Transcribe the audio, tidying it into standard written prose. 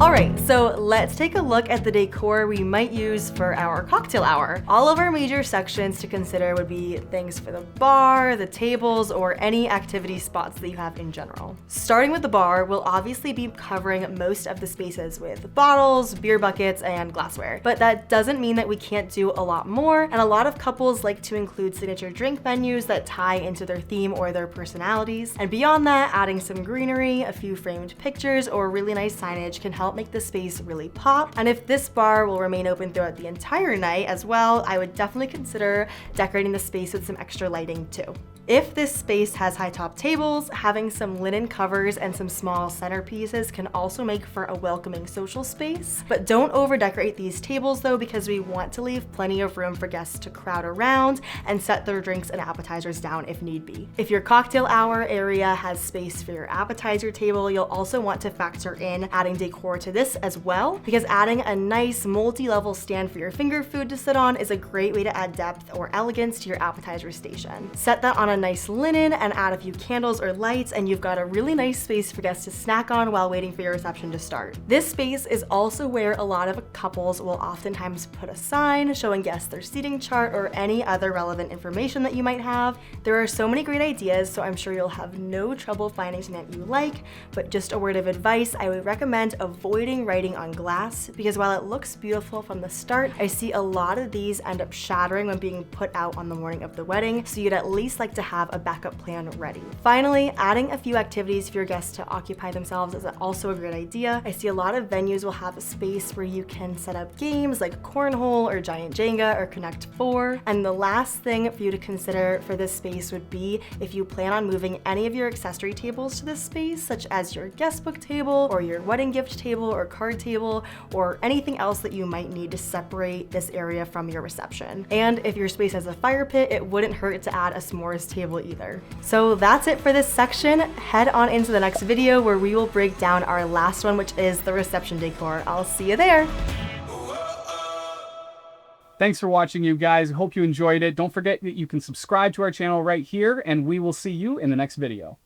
Alright, so let's take a look at the decor we might use for our cocktail hour. All of our major sections to consider would be things for the bar, the tables, or any activity spots that you have in general. Starting with the bar, we'll obviously be covering most of the spaces with bottles, beer buckets, and glassware. But that doesn't mean that we can't do a lot more, and a lot of couples like to include signature drink menus that tie into their theme or their personalities. And beyond that, adding some greenery, a few framed pictures, or really nice signage can help make the space really pop. And if this bar will remain open throughout the entire night as well, I would definitely consider decorating the space with some extra lighting too. If this space has high top tables, having some linen covers and some small centerpieces can also make for a welcoming social space. But don't over decorate these tables though, because we want to leave plenty of room for guests to crowd around and set their drinks and appetizers down if need be. If your cocktail hour area has space for your appetizer table, you'll also want to factor in adding decor to this as well, because adding a nice multi-level stand for your finger food to sit on is a great way to add depth or elegance to your appetizer station. Set that on a nice linen and add a few candles or lights, and you've got a really nice space for guests to snack on while waiting for your reception to start. This space is also where a lot of couples will oftentimes put a sign showing guests their seating chart or any other relevant information that you might have. There are so many great ideas, so I'm sure you'll have no trouble finding something that you like, but just a word of advice, I would recommend avoiding writing on glass, because while it looks beautiful from the start, I see a lot of these end up shattering when being put out on the morning of the wedding, so you'd at least like to have a backup plan ready. Finally, adding a few activities for your guests to occupy themselves is also a great idea. I see a lot of venues will have a space where you can set up games like cornhole or giant Jenga or Connect 4. And the last thing for you to consider for this space would be if you plan on moving any of your accessory tables to this space, such as your guest book table or your wedding gift table or card table, or anything else that you might need to separate this area from your reception. And if your space has a fire pit, it wouldn't hurt to add a s'mores table either. So that's it for this section. Head on into the next video where we will break down our last one, which is the reception decor. I'll see you there. Thanks for watching, you guys. Hope you enjoyed it. Don't forget that you can subscribe to our channel right here, and we will see you in the next video.